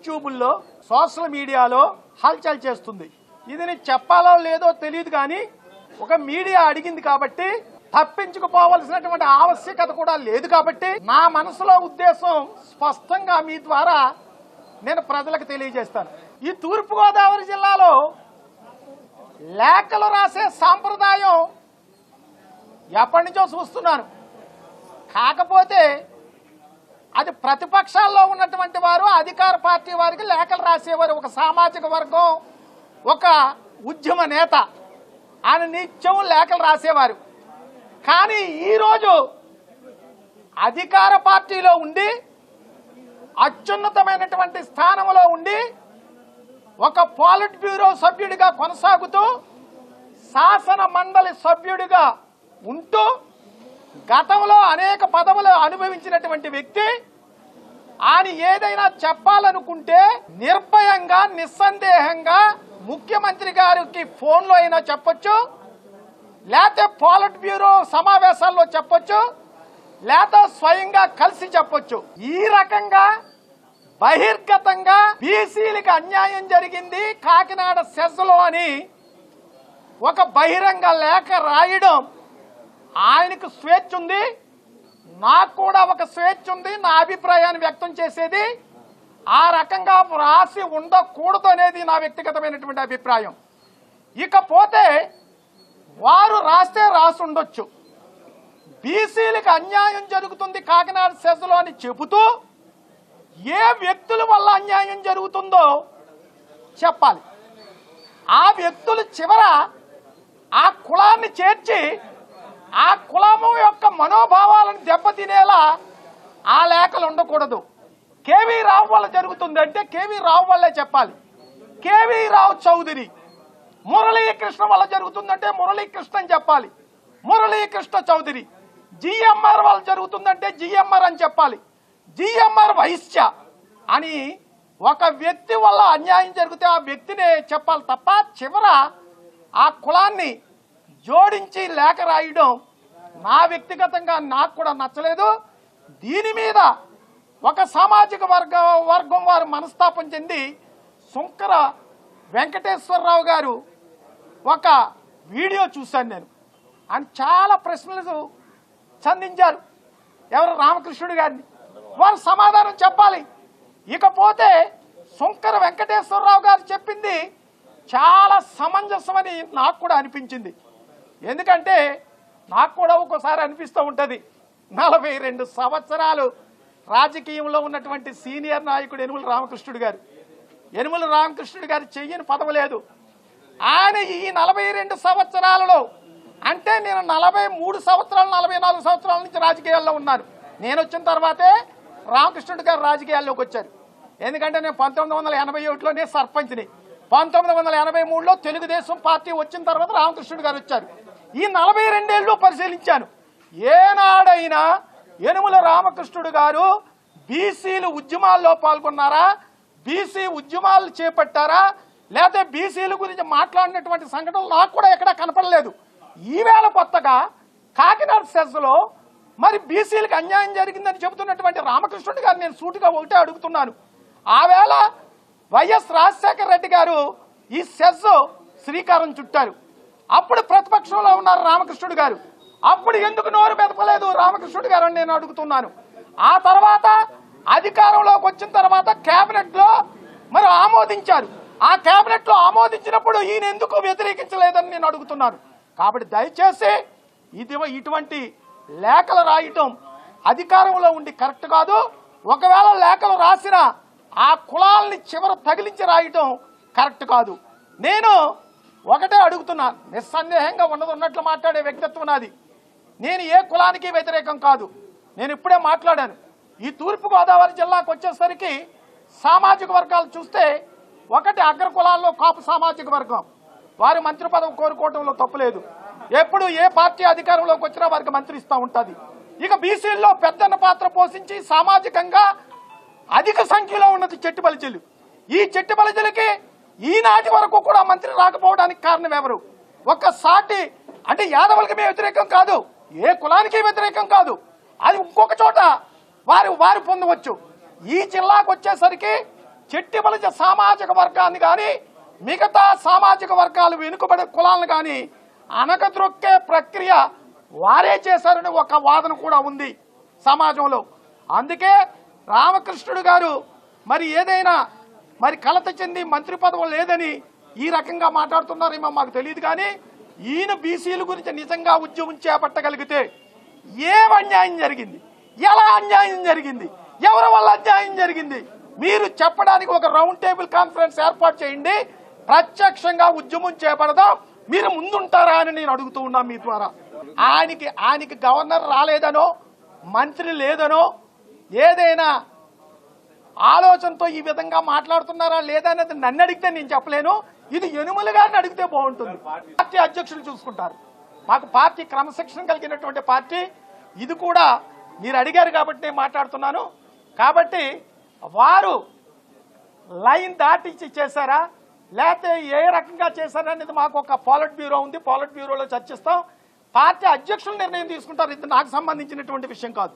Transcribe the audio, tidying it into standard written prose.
యూట్యూబ్లో సోషల్ మీడియాలో హల్చల్ చేస్తుంది. ఇది నేను చెప్పాలో లేదో తెలియదు, కానీ ఒక మీడియా అడిగింది కాబట్టి తప్పించుకుపోవలసినటువంటి ఆవశ్యకత కూడా లేదు. కాబట్టి నా మనసులో ఉద్దేశం స్పష్టంగా మీ ద్వారా నేను ప్రజలకు తెలియజేస్తాను. ఈ తూర్పుగోదావరి జిల్లాలో లేఖలు రాసే సాంప్రదాయం ఎప్పటి నుంచో చూస్తున్నాను. కాకపోతే అది ప్రతిపక్షాల్లో ఉన్నటువంటి వారు, అధికార పార్టీ వారికి లేఖలు రాసేవారు ఒక సామాజిక వర్గం, ఒక ఉద్యమ నేత. ఆయన నిత్యం లేఖలు రాసేవారు. కానీ ఈరోజు అధికార పార్టీలో ఉండి అత్యున్నతమైనటువంటి స్థానంలో ఉండి ఒక పాలిట్ బ్యూరో సభ్యుడిగా కొనసాగుతూ శాసన మండలి సభ్యుడిగా ఉంటూ గతంలో అనేక పదవులు అనుభవించినటువంటి వ్యక్తి ఆయన ఏదైనా చెప్పాలనుకుంటే నిర్భయంగా నిస్సందేహంగా ముఖ్యమంత్రి గారికి ఫోన్లో అయినా చెప్పొచ్చు, లేకపోతే పాలిట్ బ్యూరో సమావేశాల్లో చెప్పొచ్చు, లేకపోతే స్వయంగా కలిసి చెప్పొచ్చు. ఈ రకంగా బహిర్గతంగా బీసీలకు అన్యాయం జరిగింది కాకినాడ సెస్లో అని ఒక బహిరంగ లేఖ రాయడం ఆయనకు స్వేచ్ఛ ఉంది, నాకు కూడా ఒక స్వేచ్ఛ ఉంది నా అభిప్రాయాన్ని వ్యక్తం చేసేది. ఆ రకంగా రాసి ఉండకూడదు అనేది నా వ్యక్తిగతమైనటువంటి అభిప్రాయం. ఇకపోతే వారు రాస్తే రాసి ఉండొచ్చు, బీసీలకు అన్యాయం జరుగుతుంది కాకినాడ సెస్లో అని చెబుతూ ఏ వ్యక్తుల వల్ల అన్యాయం జరుగుతుందో చెప్పాలి. ఆ వ్యక్తులు చివర ఆ కులాన్ని చేర్చి ఆ కులము యొక్క మనోభావాలను దెబ్బతినేలా ఆ లేఖలు ఉండకూడదు. కేవీ రావు వల్ల జరుగుతుంది అంటే కేవీ రావు వల్లే చెప్పాలి. కేవీ రావు చౌదరి మురళీకృష్ణ వల్ల జరుగుతుందంటే మురళీకృష్ణ అని చెప్పాలి, మురళీకృష్ణ చౌదరి. జిఎంఆర్ వల్ల జరుగుతుందంటే జిఎంఆర్ అని చెప్పాలి, జిఎంఆర్ వైశ్య అని ఒక వ్యక్తి వల్ల అన్యాయం జరిగితే ఆ వ్యక్తినే చెప్పాలి తప్ప చివర ఆ కులాన్ని జోడించి లేఖ రాయడం నా వ్యక్తిగతంగా నాకు కూడా నచ్చలేదు. దీని మీద ఒక సామాజిక వర్గం వారు మనస్తాపం చెంది సుంకర వెంకటేశ్వరరావు గారు ఒక వీడియో చూశాను నేను. ఆయన చాలా ప్రశ్నలు సంధించారు ఎవరు రామకృష్ణుడు గారిని, వారు సమాధానం చెప్పాలి. ఇకపోతే సుంకర వెంకటేశ్వరరావు గారు చెప్పింది చాలా సమంజసమని నాకు కూడా అనిపించింది. ఎందుకంటే నాకు కూడా ఒక్కోసారి అనిపిస్తూ ఉంటుంది, 42 సంవత్సరాలు రాజకీయంలో ఉన్నటువంటి సీనియర్ నాయకుడు యనుమల రామకృష్ణుడు గారు. యనుమల రామకృష్ణుడు గారు చెయ్యని పదవి లేదు. ఆయన ఈ 42 సంవత్సరాలలో అంటే నేను 43 సంవత్సరాలు 44 సంవత్సరాల నుంచి రాజకీయాల్లో ఉన్నాను. నేను వచ్చిన తర్వాతే రామకృష్ణుడు గారు రాజకీయాల్లోకి వచ్చారు. ఎందుకంటే నేను 1981లోనే సర్పంచ్ని, 1983లో తెలుగుదేశం పార్టీ వచ్చిన తర్వాత రామకృష్ణుడు గారు వచ్చారు. ఈ 42 ఏళ్ళు పరిశీలించాను. ఏనాడైనా యనుమల రామకృష్ణుడు గారు బీసీలు ఉద్యమాల్లో పాల్గొన్నారా, బీసీ ఉద్యమాలు చేపట్టారా, లేకపోతే బీసీల గురించి మాట్లాడినటువంటి సంఘటనలు నాకు కూడా ఎక్కడా కనపడలేదు. ఈవేళ కొత్తగా కాకినాడ సెస్లో మరి బీసీలకు అన్యాయం జరిగిందని చెబుతున్నటువంటి రామకృష్ణుడు గారు నేను సూటిగా ఒకటే అడుగుతున్నాను. ఆవేళ వైఎస్ రాజశేఖర రెడ్డి గారు ఈ సెస్ శ్రీకారం చుట్టారు. అప్పుడు ప్రతిపక్షంలో ఉన్నారు రామకృష్ణుడు గారు. అప్పుడు ఎందుకు నోరు మెదపలేదు రామకృష్ణుడు గారు అని నేను అడుగుతున్నాను. ఆ తర్వాత అధికారంలోకి వచ్చిన తర్వాత కేబినెట్లో మరి ఆమోదించారు. ఆ కేబినెట్లో ఆమోదించినప్పుడు ఈయన ఎందుకు వ్యతిరేకించలేదని నేను అడుగుతున్నాను. కాబట్టి దయచేసి ఇటువంటి లేఖలు రాయటం అధికారంలో ఉండి కరెక్ట్ కాదు. ఒకవేళ లేఖలు రాసినా ఆ కులాలని చివర తగిలించి రాయటం కరెక్ట్ కాదు. నేను ఒకటే అడుగుతున్నా, నిస్సందేహంగా ఉన్నట్లు మాట్లాడే వ్యక్తిత్వం నాది. నేను ఏ కులానికి వ్యతిరేకం కాదు. నేను ఇప్పుడే మాట్లాడాను. ఈ తూర్పుగోదావరి జిల్లాకు వచ్చేసరికి సామాజిక వర్గాలు చూస్తే ఒకటి అగ్ర కులాల్లో కాపు సామాజిక వర్గం, వారి మంత్రి పదవి కోరుకోవడంలో తప్పులేదు. ఎప్పుడు ఏ పార్టీ అధికారంలోకి వచ్చినా వారికి మంత్రి ఇస్తూ ఉంటుంది. ఇక బీసీల్లో పెద్దన్న పాత్ర పోషించి సామాజికంగా అధిక సంఖ్యలో ఉన్నది చెట్టి బలిజలు. ఈ చెట్టి బలిజలకి ఈనాటి వరకు కూడా మంత్రి రాకపోవడానికి కారణం ఎవరు? ఒక్క సాటి అంటే యాదవులకి మేము వ్యతిరేకం కాదు, ఏ కులానికి వ్యతిరేకం కాదు, అది ఇంకొక చోట వారు పొందవచ్చు. ఈ జిల్లాకు వచ్చేసరికి చెట్టి బలిజ సామాజిక వర్గాన్ని కానీ మిగతా సామాజిక వర్గాలు వెనుకబడే కులాలను కానీ అనగద్రొక్కే ప్రక్రియ వారే చేశారని ఒక వాదన కూడా ఉంది సమాజంలో. అందుకే రామకృష్ణుడు గారు మరి ఏదైనా మరి కలత చెంది మంత్రి పదవులు లేదని ఈ రకంగా మాట్లాడుతున్నారేమో మాకు తెలియదు. కానీ ఈయన బీసీల గురించి నిజంగా ఉద్యమం చేపట్టగలిగితే ఏం అన్యాయం జరిగింది, ఎలా అన్యాయం జరిగింది, ఎవరి వల్ల అన్యాయం జరిగింది మీరు చెప్పడానికి ఒక రౌండ్ టేబుల్ కాన్ఫరెన్స్ ఏర్పాటు చేయండి. ప్రత్యక్షంగా ఉద్యమం చేపడదాం. మీరు ముందుంటారా అని నేను అడుగుతూ ఉన్నా మీ ద్వారా. ఆయనకి గవర్నర్ రాలేదనో మంత్రి లేదనో ఏదైనా ఆలోచనతో ఈ విధంగా మాట్లాడుతున్నారా లేదా అనేది నన్ను అడిగితే నేను చెప్పలేను. ఇది యనుమల గారిని అడిగితే బాగుంటుంది. పార్టీ అధ్యక్షులు చూసుకుంటారు. మాకు పార్టీ క్రమశిక్షణ కలిగినటువంటి పార్టీ. ఇది కూడా మీరు అడిగారు కాబట్టి నేను మాట్లాడుతున్నాను. కాబట్టి వారు లైన్ దాటించి చేశారా లేకపోతే ఏ రకంగా చేశారా అనేది మాకు ఒక పాలిట్ బ్యూరో ఉంది. పాలిట్ బ్యూరోలో చర్చిస్తాం. పార్టీ అధ్యక్షులు నిర్ణయం తీసుకుంటారు. ఇది నాకు సంబంధించినటువంటి విషయం కాదు.